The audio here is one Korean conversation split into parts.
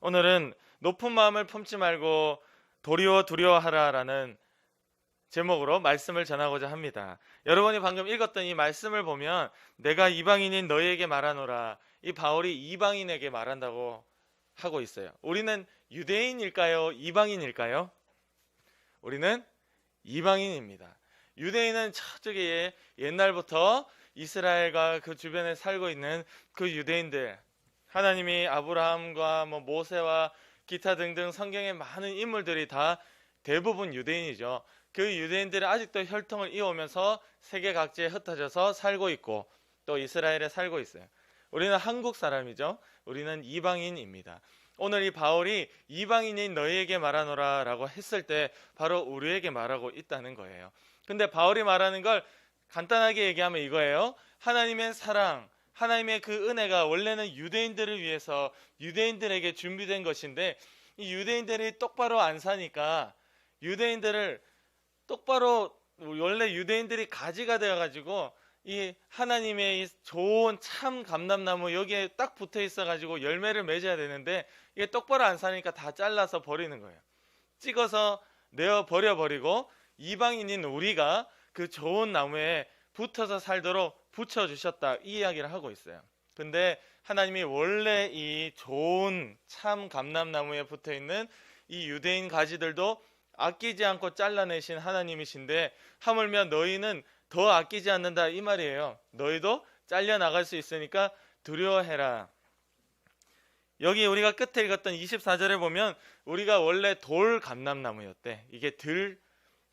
오늘은 높은 마음을 품지 말고 도리어 두려워하라라는 제목으로 말씀을 전하고자 합니다. 여러분이 방금 읽었던 이 말씀을 보면 내가 이방인인 너희에게 말하노라, 이 바울이 이방인에게 말한다고 하고 있어요. 우리는 유대인일까요? 이방인일까요? 우리는 이방인입니다. 유대인은 저쪽에 옛날부터 이스라엘과 그 주변에 살고 있는 그 유대인들, 하나님이 아브라함과 모세와 기타 등등 성경의 많은 인물들이 다 대부분 유대인이죠. 그 유대인들이 아직도 혈통을 이어오면서 세계 각지에 흩어져서 살고 있고 또 이스라엘에 살고 있어요. 우리는 한국 사람이죠. 우리는 이방인입니다. 오늘 이 바울이 이방인인 너희에게 말하노라 라고 했을 때 바로 우리에게 말하고 있다는 거예요. 근데 바울이 말하는 걸 간단하게 얘기하면 이거예요. 하나님의 사랑, 하나님의 그 은혜가 원래는 유대인들을 위해서 유대인들에게 준비된 것인데, 이 유대인들이 똑바로 안 사니까 유대인들을 똑바로, 원래 유대인들이 가지가 되어가지고 이 하나님의 이 좋은 참 감람나무 여기에 딱 붙어 있어가지고 열매를 맺어야 되는데 이게 똑바로 안 사니까 다 잘라서 버리는 거예요. 찍어서 내어 버려버리고 이방인인 우리가 그 좋은 나무에 붙어서 살도록 붙여주셨다, 이 이야기를 하고 있어요. 근데 하나님이 원래 이 좋은 참 감람나무에 붙어있는 이 유대인 가지들도 아끼지 않고 잘라내신 하나님이신데 하물며 너희는 더 아끼지 않는다, 이 말이에요. 너희도 잘려나갈 수 있으니까 두려워해라. 여기 우리가 끝에 읽었던 24절에 보면 우리가 원래 돌 감람나무였대. 이게 들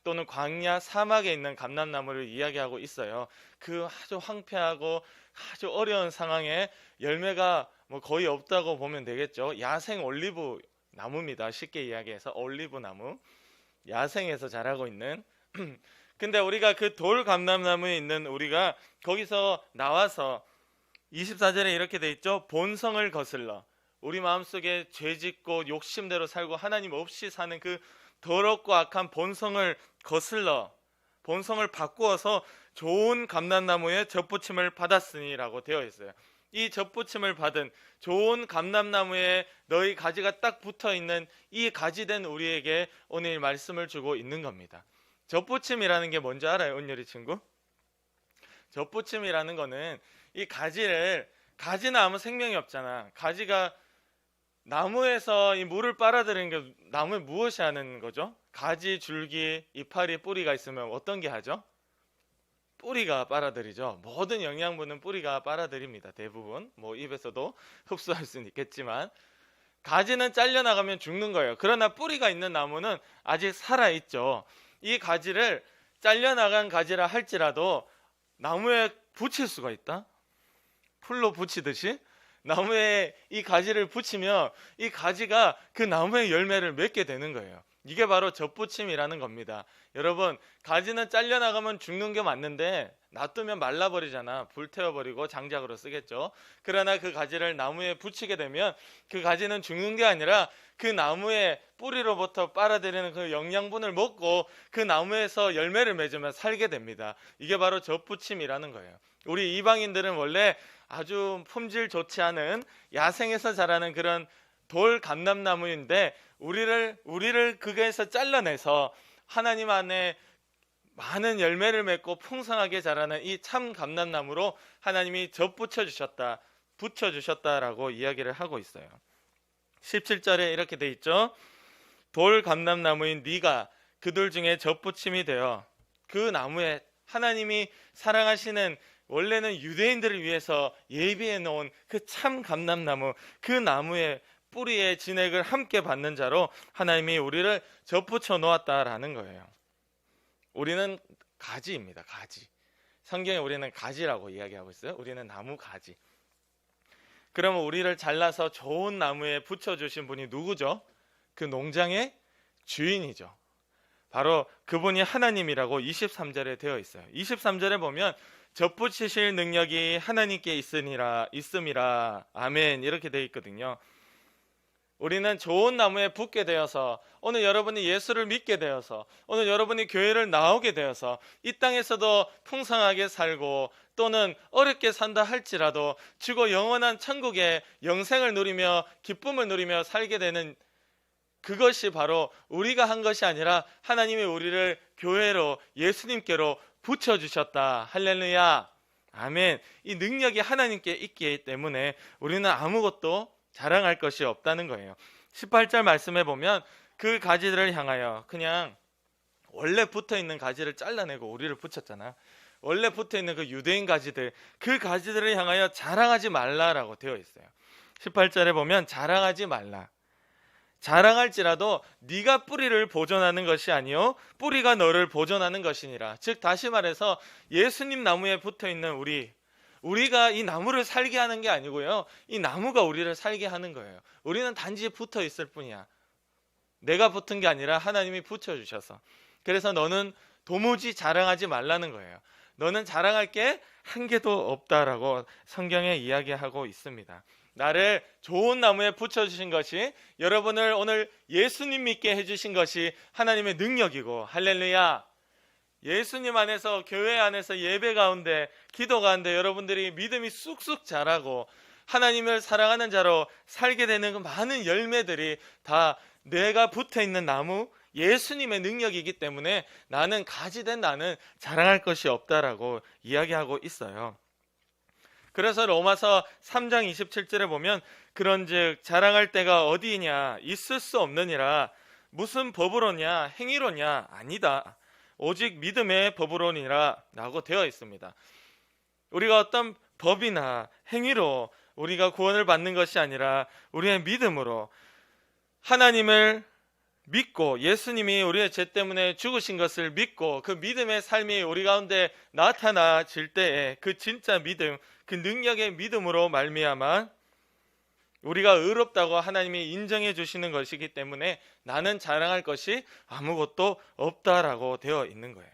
또는 광야 사막에 있는 감람나무를 이야기하고 있어요. 그 아주 황폐하고 아주 어려운 상황에 열매가 거의 없다고 보면 되겠죠. 야생 올리브 나무입니다. 쉽게 이야기해서 올리브 나무, 야생에서 자라고 있는. 근데 우리가 그 돌 감람나무에 있는 우리가 거기서 나와서 24절에 이렇게 돼 있죠. 본성을 거슬러 우리 마음속에 죄짓고 욕심대로 살고 하나님 없이 사는 그 더럽고 악한 본성을 거슬러 본성을 바꾸어서 좋은 감람나무에 젖붙임을 받았으니라고 되어 있어요. 이 젖붙임을 받은 좋은 감람나무에 너희 가지가 딱 붙어있는 이 가지된 우리에게 오늘 말씀을 주고 있는 겁니다. 젖붙임이라는 게 뭔지 알아요, 은율이 친구? 젖붙임이라는 거는 이 가지는 아무 생명이 없잖아. 가지가 나무에서 이 물을 빨아들이는 게 나무에 무엇이 하는 거죠? 가지, 줄기, 이파리, 뿌리가 있으면 어떤 게 하죠? 뿌리가 빨아들이죠. 모든 영양분은 뿌리가 빨아들입니다. 대부분 입에서도 흡수할 수는 있겠지만 가지는 잘려나가면 죽는 거예요. 그러나 뿌리가 있는 나무는 아직 살아있죠. 이 가지를 잘려나간 가지라 할지라도 나무에 붙일 수가 있다. 풀로 붙이듯이 나무에 이 가지를 붙이면 이 가지가 그 나무의 열매를 맺게 되는 거예요. 이게 바로 젖붙임이라는 겁니다. 여러분, 가지는 잘려나가면 죽는 게 맞는데 놔두면 말라버리잖아. 불태워버리고 장작으로 쓰겠죠. 그러나 그 가지를 나무에 붙이게 되면 그 가지는 죽는 게 아니라 그 나무의 뿌리로부터 빨아들이는 그 영양분을 먹고 그 나무에서 열매를 맺으며 살게 됩니다. 이게 바로 젖붙임이라는 거예요. 우리 이방인들은 원래 아주 품질 좋지 않은 야생에서 자라는 그런 돌 감람나무인데 우리를 그게에서 잘라내서 하나님 안에 많은 열매를 맺고 풍성하게 자라는 이 참 감람나무로 하나님이 붙여주셨다라고 이야기를 하고 있어요. 17절에 이렇게 돼 있죠. 돌 감람나무인 네가 그들 중에 젖붙임이 되어 그 나무에 하나님이 사랑하시는, 원래는 유대인들을 위해서 예비해 놓은 그 참 감람나무, 그 나무의 뿌리의 진액을 함께 받는 자로 하나님이 우리를 젖붙여 놓았다라는 거예요. 우리는 가지입니다. 가지. 성경에 우리는 가지라고 이야기하고 있어요. 우리는 나무 가지. 그러면 우리를 잘라서 좋은 나무에 붙여주신 분이 누구죠? 그 농장의 주인이죠. 바로 그분이 하나님이라고 23절에 되어 있어요. 23절에 보면 젖붙이실 능력이 하나님께 있음이라 아멘, 이렇게 되어 있거든요. 우리는 좋은 나무에 붙게 되어서, 오늘 여러분이 예수를 믿게 되어서, 오늘 여러분이 교회를 나오게 되어서 이 땅에서도 풍성하게 살고 또는 어렵게 산다 할지라도 죽어 영원한 천국의 영생을 누리며 기쁨을 누리며 살게 되는, 그것이 바로 우리가 한 것이 아니라 하나님이 우리를 교회로, 예수님께로 붙여주셨다. 할렐루야. 아멘. 이 능력이 하나님께 있기 때문에 우리는 아무것도 자랑할 것이 없다는 거예요. 18절 말씀해 보면 그 가지들을 향하여, 그냥 원래 붙어있는 가지를 잘라내고 우리를 붙였잖아. 원래 붙어있는 그 유대인 가지들, 그 가지들을 향하여 자랑하지 말라라고 되어 있어요. 18절에 보면 자랑하지 말라. 자랑할지라도 네가 뿌리를 보존하는 것이 아니요 뿌리가 너를 보존하는 것이니라. 즉 다시 말해서 예수님 나무에 붙어있는 우리가 이 나무를 살게 하는 게 아니고요, 이 나무가 우리를 살게 하는 거예요. 우리는 단지 붙어 있을 뿐이야. 내가 붙은 게 아니라 하나님이 붙여주셔서. 그래서 너는 도무지 자랑하지 말라는 거예요. 너는 자랑할 게 한 개도 없다라고 성경에 이야기하고 있습니다. 나를 좋은 나무에 붙여주신 것이, 여러분을 오늘 예수님 믿게 해주신 것이 하나님의 능력이고, 할렐루야. 예수님 안에서, 교회 안에서, 예배 가운데, 기도 가운데 여러분들이 믿음이 쑥쑥 자라고 하나님을 사랑하는 자로 살게 되는 그 많은 열매들이 다 내가 붙어있는 나무, 예수님의 능력이기 때문에 나는, 가지된 나는 자랑할 것이 없다라고 이야기하고 있어요. 그래서 로마서 3장 27절에 보면 그런즉 자랑할 때가 어디이냐, 있을 수 없느니라. 무슨 법으로냐, 행위로냐, 아니다. 오직 믿음의 법으로니라 라고 되어 있습니다. 우리가 어떤 법이나 행위로 우리가 구원을 받는 것이 아니라 우리의 믿음으로, 하나님을 믿고 예수님이 우리의 죄 때문에 죽으신 것을 믿고 그 믿음의 삶이 우리 가운데 나타나질 때에 그 진짜 믿음, 그 능력의 믿음으로 말미암아 우리가 의롭다고 하나님이 인정해 주시는 것이기 때문에 나는 자랑할 것이 아무것도 없다라고 되어 있는 거예요.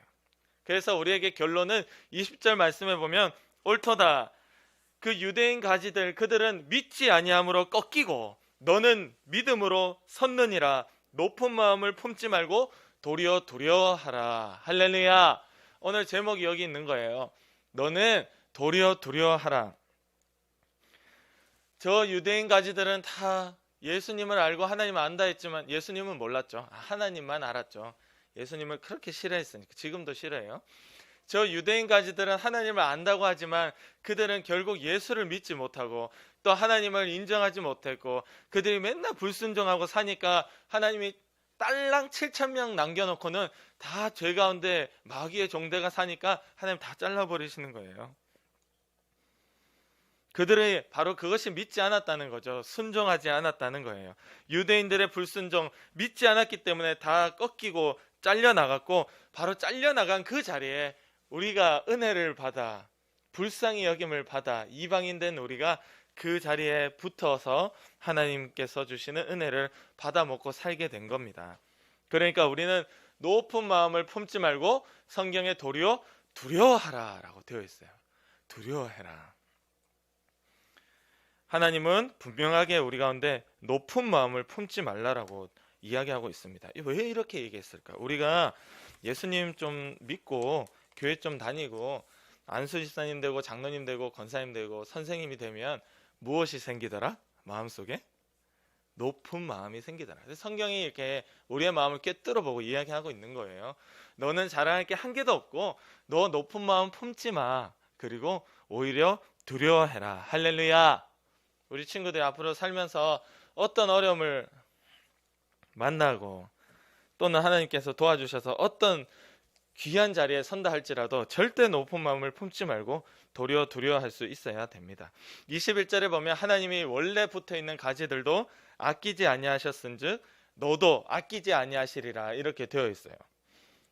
그래서 우리에게 결론은 20절 말씀에 보면 옳도다. 그 유대인 가지들, 그들은 믿지 아니함으로 꺾이고 너는 믿음으로 섰느니라. 높은 마음을 품지 말고 도리어 두려워하라. 할렐루야. 오늘 제목이 여기 있는 거예요. 너는 도리어 두려워하라. 저 유대인 가지들은 다 예수님을 알고 하나님을 안다 했지만 예수님은 몰랐죠. 하나님만 알았죠. 예수님을 그렇게 싫어했으니까. 지금도 싫어해요. 저 유대인 가지들은 하나님을 안다고 하지만 그들은 결국 예수를 믿지 못하고 또 하나님을 인정하지 못했고, 그들이 맨날 불순종하고 사니까 하나님이 딸랑 7,000명 남겨놓고는 다 죄 가운데 마귀의 종대가 사니까 하나님 다 잘라버리시는 거예요. 그들이 바로 그것이 믿지 않았다는 거죠. 순종하지 않았다는 거예요. 유대인들의 불순종, 믿지 않았기 때문에 다 꺾이고 잘려나갔고, 바로 잘려나간 그 자리에 우리가 은혜를 받아, 불쌍히 여김을 받아 이방인 된 우리가 그 자리에 붙어서 하나님께서 주시는 은혜를 받아 먹고 살게 된 겁니다. 그러니까 우리는 높은 마음을 품지 말고 성경에 도리어 두려워하라 라고 되어 있어요. 두려워해라. 하나님은 분명하게 우리 가운데 높은 마음을 품지 말라라고 이야기하고 있습니다. 왜 이렇게 얘기했을까? 우리가 예수님 좀 믿고 교회 좀 다니고 안수 집사님 되고 장로님 되고 권사님 되고 선생님이 되면 무엇이 생기더라? 마음속에 높은 마음이 생기더라. 성경이 이렇게 우리의 마음을 꿰뚫어보고 이야기하고 있는 거예요. 너는 자랑할 게 한 개도 없고 너 높은 마음 품지 마. 그리고 오히려 두려워해라. 할렐루야. 우리 친구들이 앞으로 살면서 어떤 어려움을 만나고 또는 하나님께서 도와주셔서 어떤 귀한 자리에 선다 할지라도 절대 높은 마음을 품지 말고 도리어 두려워할 수 있어야 됩니다. 21절에 보면 하나님이 원래 붙어있는 가지들도 아끼지 아니하셨은즉 너도 아끼지 아니하시리라 이렇게 되어 있어요.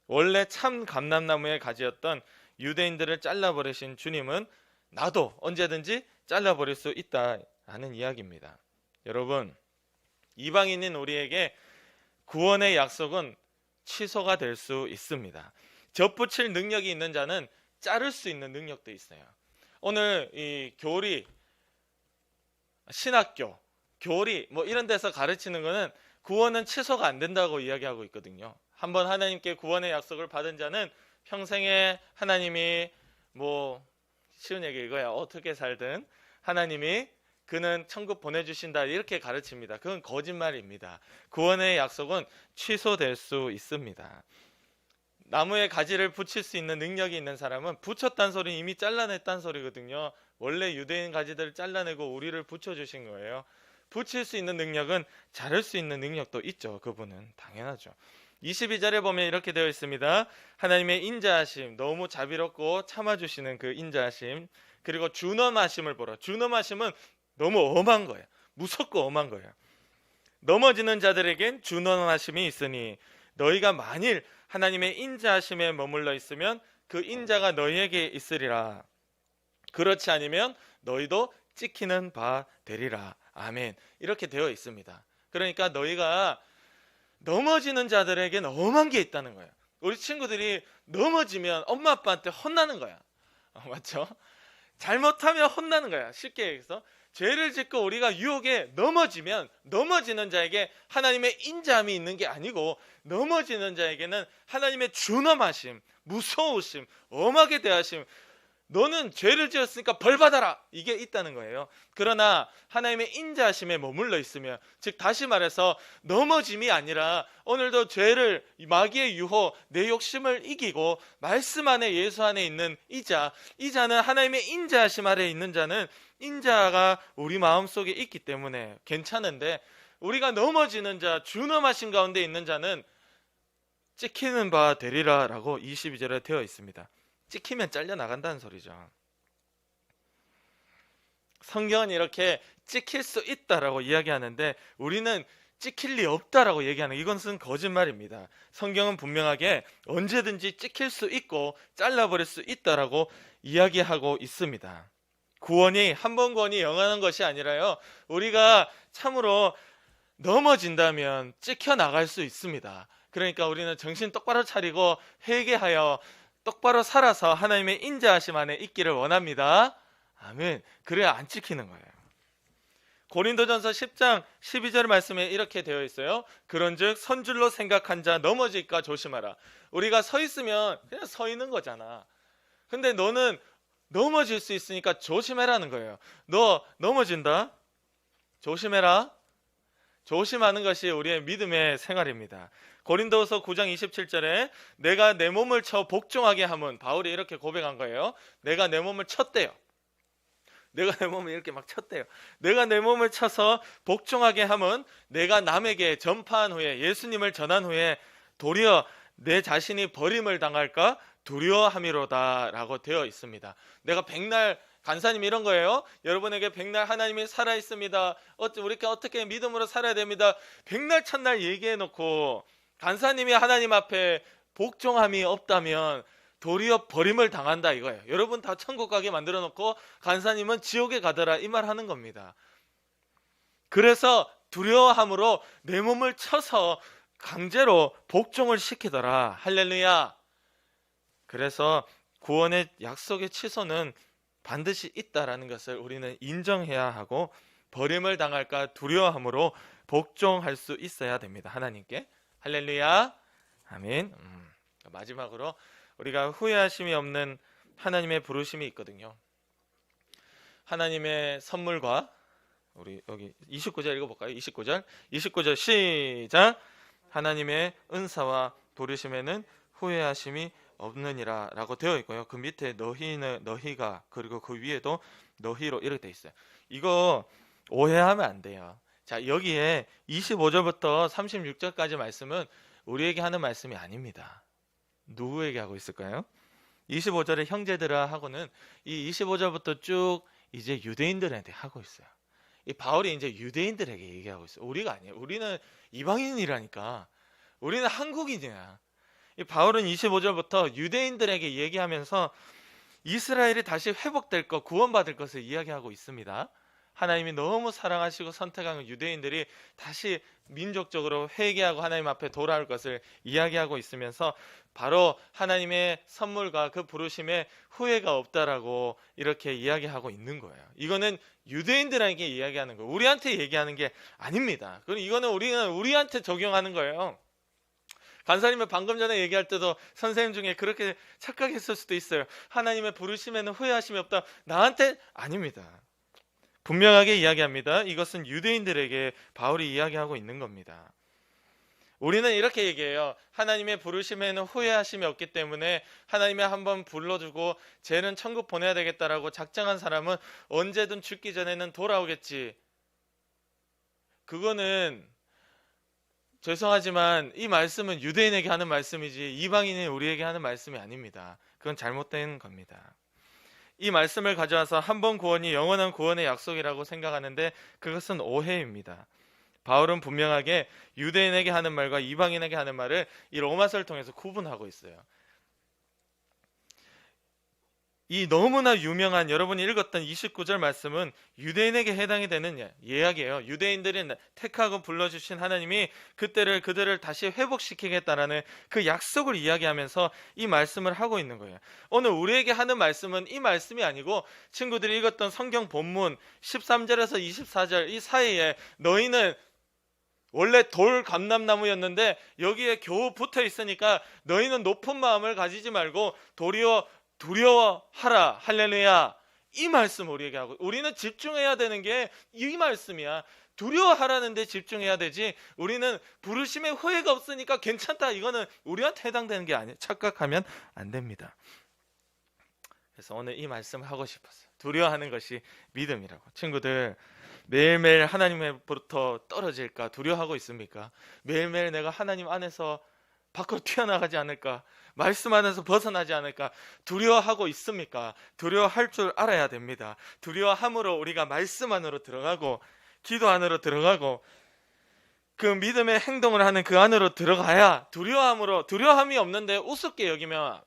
원래 참 감람나무의 가지였던 유대인들을 잘라버리신 주님은 나도 언제든지 잘라버릴 수 있다라는 이야기입니다. 여러분, 이방인인 우리에게 구원의 약속은 취소가 될 수 있습니다. 접붙일 능력이 있는 자는 자를 수 있는 능력도 있어요. 오늘 이 교리, 신학교, 교리 뭐 이런 데서 가르치는 거는 구원은 취소가 안 된다고 이야기하고 있거든요. 한번 하나님께 구원의 약속을 받은 자는 평생에 하나님이 뭐 쉬운 얘기 이거야. 어떻게 살든 하나님이 그는 천국 보내주신다 이렇게 가르칩니다. 그건 거짓말입니다. 구원의 약속은 취소될 수 있습니다. 나무에 가지를 붙일 수 있는 능력이 있는 사람은 붙였단 소리는 이미 잘라냈단 소리거든요. 원래 유대인 가지들을 잘라내고 우리를 붙여주신 거예요. 붙일 수 있는 능력은 자를 수 있는 능력도 있죠. 그분은 당연하죠. 22절에 보면 이렇게 되어 있습니다. 하나님의 인자하심, 너무 자비롭고 참아주시는 그 인자하심, 그리고 준엄하심을 보라. 준엄하심은 너무 엄한 거예요. 무섭고 엄한 거예요. 넘어지는 자들에겐 준엄하심이 있으니 너희가 만일 하나님의 인자하심에 머물러 있으면 그 인자가 너희에게 있으리라. 그렇지 않으면 너희도 찍히는 바 되리라. 아멘. 이렇게 되어 있습니다. 그러니까 너희가 넘어지는 자들에겐 엄한 게 있다는 거예요. 우리 친구들이 넘어지면 엄마 아빠한테 혼나는 거야. 맞죠? 잘못하면 혼나는 거야. 쉽게 얘기해서 죄를 짓고 우리가 유혹에 넘어지면 넘어지는 자에게 하나님의 인자함이 있는 게 아니고 넘어지는 자에게는 하나님의 준엄하심, 무서우심, 엄하게 대하심, 너는 죄를 지었으니까 벌 받아라, 이게 있다는 거예요. 그러나 하나님의 인자하심에 머물러 있으면, 즉 다시 말해서 넘어짐이 아니라 오늘도 죄를, 마귀의 유혹, 내 욕심을 이기고 말씀 안에, 예수 안에 있는 이자는 하나님의 인자하심 아래 있는 자는 인자가 우리 마음속에 있기 때문에 괜찮은데, 우리가 넘어지는 자, 준엄하신 가운데 있는 자는 찍히는 바 되리라 라고 22절에 되어 있습니다. 찍히면 잘려나간다는 소리죠. 성경은 이렇게 찍힐 수 있다라고 이야기하는데 우리는 찍힐 리 없다라고 얘기하는, 이것은 거짓말입니다. 성경은 분명하게 언제든지 찍힐 수 있고 잘라버릴 수 있다라고 이야기하고 있습니다. 구원이, 한 번 구원이 영원한 것이 아니라요, 우리가 참으로 넘어진다면 찍혀 나갈 수 있습니다. 그러니까 우리는 정신 똑바로 차리고 회개하여 똑바로 살아서 하나님의 인자하심 안에 있기를 원합니다. 아멘. 그래야 안 찍히는 거예요. 고린도전서 10장 12절 말씀에 이렇게 되어 있어요. 그런즉 선줄로 생각한 자 넘어질까 조심하라. 우리가 서 있으면 그냥 서 있는 거잖아. 근데 너는 넘어질 수 있으니까 조심해라는 거예요. 너 넘어진다? 조심해라. 조심하는 것이 우리의 믿음의 생활입니다. 고린도서 9장 27절에 내가 내 몸을 쳐 복종하게 함은, 바울이 이렇게 고백한 거예요. 내가 내 몸을 쳤대요. 내가 내 몸을 이렇게 막 쳤대요. 내가 내 몸을 쳐서 복종하게 함은 내가 남에게 전파한 후에, 예수님을 전한 후에 도리어 내 자신이 버림을 당할까 두려워함이로다 라고 되어 있습니다. 내가 백날, 간사님 이런 거예요. 여러분에게 백날 하나님이 살아있습니다. 우리가 어떻게 믿음으로 살아야 됩니다. 백날 첫날 얘기해놓고 간사님이 하나님 앞에 복종함이 없다면 도리어 버림을 당한다 이거예요. 여러분 다 천국 가게 만들어 놓고 간사님은 지옥에 가더라, 이 말 하는 겁니다. 그래서 두려워함으로 내 몸을 쳐서 강제로 복종을 시키더라. 할렐루야. 그래서 구원의 약속의 취소는 반드시 있다라는 것을 우리는 인정해야 하고, 버림을 당할까 두려워함으로 복종할 수 있어야 됩니다. 하나님께. 할렐루야. 아멘. 마지막으로 우리가 후회하심이 없는 하나님의 부르심이 있거든요. 하나님의 선물과, 우리 여기 29절 읽어볼까요? 29절 시작. 하나님의 은사와 부르심에는 후회하심이 없느니라 라고 되어 있고요. 그 밑에 너희가, 그리고 그 위에도 너희로 이렇게 되어 있어요. 이거 오해하면 안 돼요. 자, 여기에 25절부터 36절까지 말씀은 우리에게 하는 말씀이 아닙니다. 누구에게 하고 있을까요? 25절에 형제들아 하고는 이 25절부터 쭉 이제 유대인들한테 하고 있어요. 이 바울이 이제 유대인들에게 얘기하고 있어요. 우리가 아니에요. 우리는 이방인이라니까. 우리는 한국인이야. 이 바울은 25절부터 유대인들에게 얘기하면서 이스라엘이 다시 회복될 것, 구원받을 것을 이야기하고 있습니다. 하나님이 너무 사랑하시고 선택한 유대인들이 다시 민족적으로 회개하고 하나님 앞에 돌아올 것을 이야기하고 있으면서 바로 하나님의 선물과 그 부르심에 후회가 없다라고 이렇게 이야기하고 있는 거예요. 이거는 유대인들에게 이야기하는 거예요. 우리한테 얘기하는 게 아닙니다. 그리고 이거는 우리는 우리한테 적용하는 거예요. 간사님은 방금 전에 얘기할 때도 선생님 중에 그렇게 착각했을 수도 있어요. 하나님의 부르심에는 후회하심이 없다. 나한테 아닙니다. 분명하게 이야기합니다. 이것은 유대인들에게 바울이 이야기하고 있는 겁니다. 우리는 이렇게 얘기해요. 하나님의 부르심에는 후회하심이 없기 때문에 하나님이 한번 불러주고 쟤는 천국 보내야 되겠다라고 작정한 사람은 언제든 죽기 전에는 돌아오겠지. 그거는 죄송하지만 이 말씀은 유대인에게 하는 말씀이지 이방인이 우리에게 하는 말씀이 아닙니다. 그건 잘못된 겁니다. 이 말씀을 가져와서 한 번 구원이 영원한 구원의 약속이라고 생각하는데 그것은 오해입니다. 바울은 분명하게 유대인에게 하는 말과 이방인에게 하는 말을 이 로마서를 통해서 구분하고 있어요. 이 너무나 유명한 여러분이 읽었던 29절 말씀은 유대인에게 해당이 되는 이야기예요. 유대인들이 택하고 불러주신 하나님이 그들을 다시 회복시키겠다라는 그 약속을 이야기하면서 이 말씀을 하고 있는 거예요. 오늘 우리에게 하는 말씀은 이 말씀이 아니고 친구들이 읽었던 성경 본문 13절에서 24절 이 사이에 너희는 원래 돌 감람나무였는데 여기에 겨우 붙어 있으니까 너희는 높은 마음을 가지지 말고 도리어 두려워하라. 할렐루야. 이 말씀 우리에게 하고 우리는 집중해야 되는 게 이 말씀이야. 두려워하라는 데 집중해야 되지. 우리는 부르심에 후회가 없으니까 괜찮다. 이거는 우리한테 해당되는 게 아니에요. 착각하면 안 됩니다. 그래서 오늘 이 말씀을 하고 싶었어요. 두려워하는 것이 믿음이라고. 친구들 매일매일 하나님으로부터 떨어질까 두려워하고 있습니까? 매일매일 내가 하나님 안에서 밖으로 튀어나가지 않을까? 말씀 안에서 벗어나지 않을까? 두려워하고 있습니까? 두려워할 줄 알아야 됩니다. 두려워함으로 우리가 말씀 안으로 들어가고 기도 안으로 들어가고 그 믿음의 행동을 하는 그 안으로 들어가야 두려움이 없는데 우습게 여기면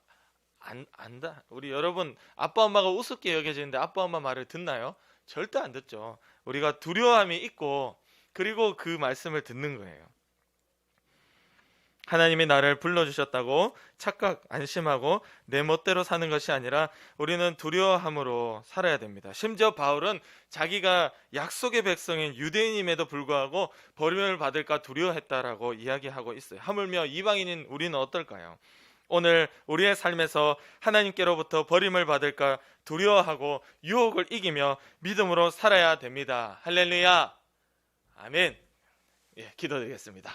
안다. 우리 여러분 아빠 엄마가 우습게 여겨지는데 아빠 엄마 말을 듣나요? 절대 안 듣죠. 우리가 두려움이 있고 그리고 그 말씀을 듣는 거예요. 하나님이 나를 불러주셨다고 착각, 안심하고 내 멋대로 사는 것이 아니라 우리는 두려워함으로 살아야 됩니다. 심지어 바울은 자기가 약속의 백성인 유대인임에도 불구하고 버림을 받을까 두려워했다라고 이야기하고 있어요. 하물며 이방인인 우리는 어떨까요? 오늘 우리의 삶에서 하나님께로부터 버림을 받을까 두려워하고 유혹을 이기며 믿음으로 살아야 됩니다. 할렐루야. 아멘. 예, 기도드리겠습니다.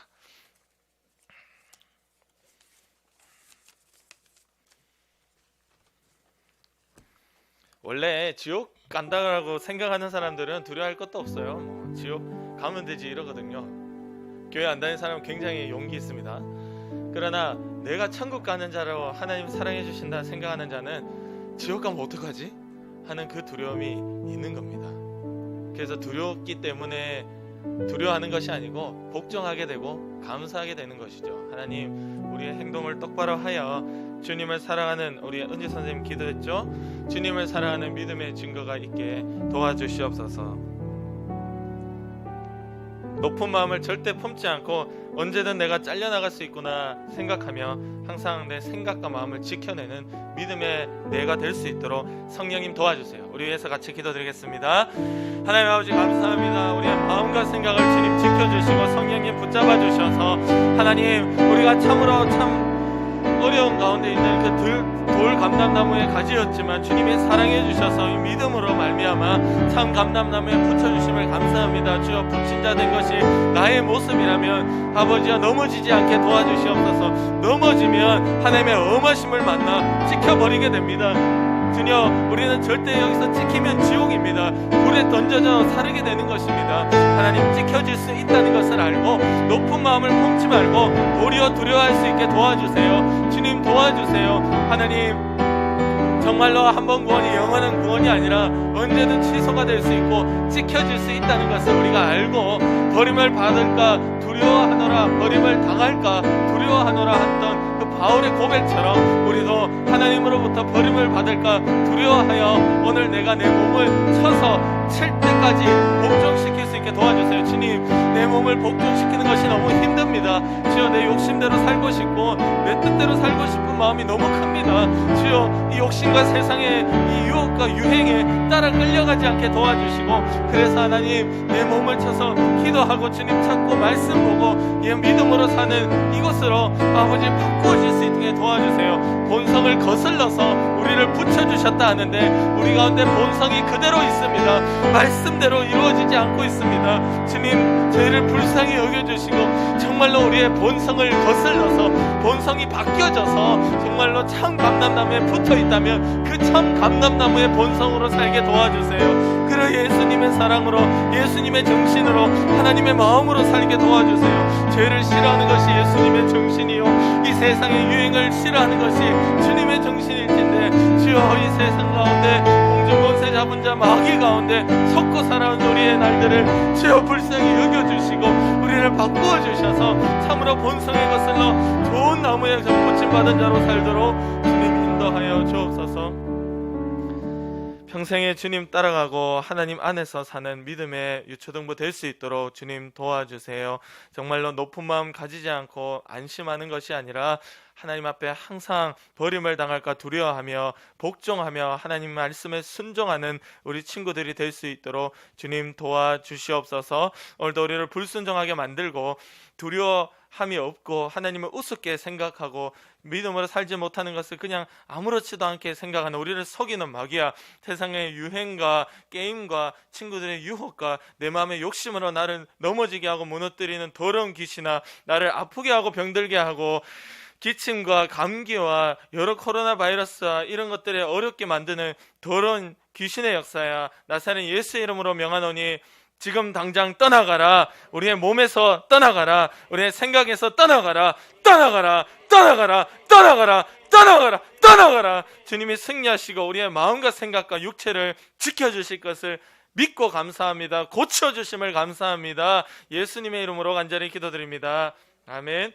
원래 지옥 간다고 생각하는 사람들은 두려워할 것도 없어요. 지옥 가면 되지 이러거든요. 교회 안 다니는 사람은 굉장히 용기 있습니다. 그러나 내가 천국 가는 자로 하나님 사랑해 주신다 생각하는 자는 지옥 가면 어떡하지? 하는 그 두려움이 있는 겁니다. 그래서 두렵기 때문에 두려워하는 것이 아니고 복종하게 되고 감사하게 되는 것이죠. 하나님 우리의 행동을 똑바로 하여 주님을 사랑하는 우리 은지 선생님 기도했죠. 주님을 사랑하는 믿음의 증거가 있게 도와주시옵소서. 높은 마음을 절대 품지 않고 언제든 내가 잘려나갈 수 있구나 생각하며 항상 내 생각과 마음을 지켜내는 믿음의 내가 될 수 있도록 성령님 도와주세요. 우리 위해서 같이 기도드리겠습니다. 하나님 아버지 감사합니다. 우리의 마음과 생각을 주님 지켜주시고 성령님 붙잡아 주셔서 하나님 우리가 참으로 참 어려운 가운데 있는 그 돌 감람나무의 가지였지만 주님이 사랑해 주셔서 이 믿음으로 말미암아 참 감람나무에 붙여주심을 감사합니다. 주여 불신자 된 것이 나의 모습이라면 아버지여 넘어지지 않게 도와주시옵소서. 넘어지면 하나님의 엄하심을 만나 찍혀버리게 됩니다. 주여 우리는 절대 여기서 찍히면 지옥입니다. 불에 던져져 사르게 되는 것입니다. 하나님 찍혀질 수 있다는 것을 알고 높은 마음을 품지 말고 도리어 두려워할 수 있게 도와주세요. 주님 도와주세요. 하나님 정말로 한 번 구원이 영원한 구원이 아니라 언제든 취소가 될 수 있고 찍혀질 수 있다는 것을 우리가 알고 버림을 받을까 두려워하노라 버림을 당할까 두려워하노라 했던 그 바울의 고백처럼 우리도 하나님으로부터 버림을 받을까 두려워하여 오늘 내가 내 몸을 쳐서 칠 때까지 복종시킬 수 있게 도와주세요. 주님, 내 몸을 복종시키는 것이 너무 힘듭니다. 주여, 내 욕심대로 살고 싶고 내 뜻대로 살고 싶은 마음이 너무 큽니다. 주여, 이 욕심과 세상의 이 유혹과 유행에 따라 끌려가지 않게 도와주시고, 그래서 하나님, 내 몸을 쳐서 기도하고 주님 찾고 말씀 보고 이 믿음으로 사는 이곳으로 아버지 바꾸어질 수 있게 도와주세요. 본성을 거슬러서 우리를 붙여주셨다 하는데 우리 가운데 본성이 그대로 있습니다. 말씀대로 이루어지지 않고 있습니다. 주님, 저희를 불쌍히 여겨주시고 정말로 우리의 본성을 거슬러서 본성이 바뀌어져서 정말로 참 감람나무에 붙어있다면 그 참 감람나무의 본성으로 살게 도와주세요. 그러 예수님의 사랑으로, 예수님의 정신으로, 하나님의 마음으로 살게 도와주세요. 죄를 싫어하는 것이 예수님의 정신이요, 이 세상의 유행을 싫어하는 것이 주님의 정신일진데, 주여, 이 세상 가운데 공중권세 잡은 자 마귀 가운데 섞고 살아온 우리의 날들을 주여 불쌍히 여겨주시고 우리를 바꾸어 주셔서 참으로 본성의 것을로 좋은 나무에 접붙임 받은 자로 살도록 주님 인도하여 주옵소서. 평생에 주님 따라가고 하나님 안에서 사는 믿음의 유초등부 될 수 있도록 주님 도와주세요. 정말로 높은 마음 가지지 않고 안심하는 것이 아니라 하나님 앞에 항상 버림을 당할까 두려워하며 복종하며 하나님 말씀에 순종하는 우리 친구들이 될 수 있도록 주님 도와주시옵소서. 오늘도 우리를 불순종하게 만들고 두려워함이 없고 하나님을 우습게 생각하고 믿음으로 살지 못하는 것을 그냥 아무렇지도 않게 생각하는 우리를 속이는 마귀야, 세상의 유행과 게임과 친구들의 유혹과 내 마음의 욕심으로 나를 넘어지게 하고 무너뜨리는 더러운 귀신아, 나를 아프게 하고 병들게 하고 기침과 감기와 여러 코로나 바이러스와 이런 것들에 어렵게 만드는 더러운 귀신의 역사야. 나사렛 예수의 이름으로 명하노니 지금 당장 떠나가라. 우리의 몸에서 떠나가라. 우리의 생각에서 떠나가라. 떠나가라. 떠나가라. 떠나가라. 떠나가라. 떠나가라. 주님이 승리하시고 우리의 마음과 생각과 육체를 지켜주실 것을 믿고 감사합니다. 고쳐주심을 감사합니다. 예수님의 이름으로 간절히 기도드립니다. 아멘.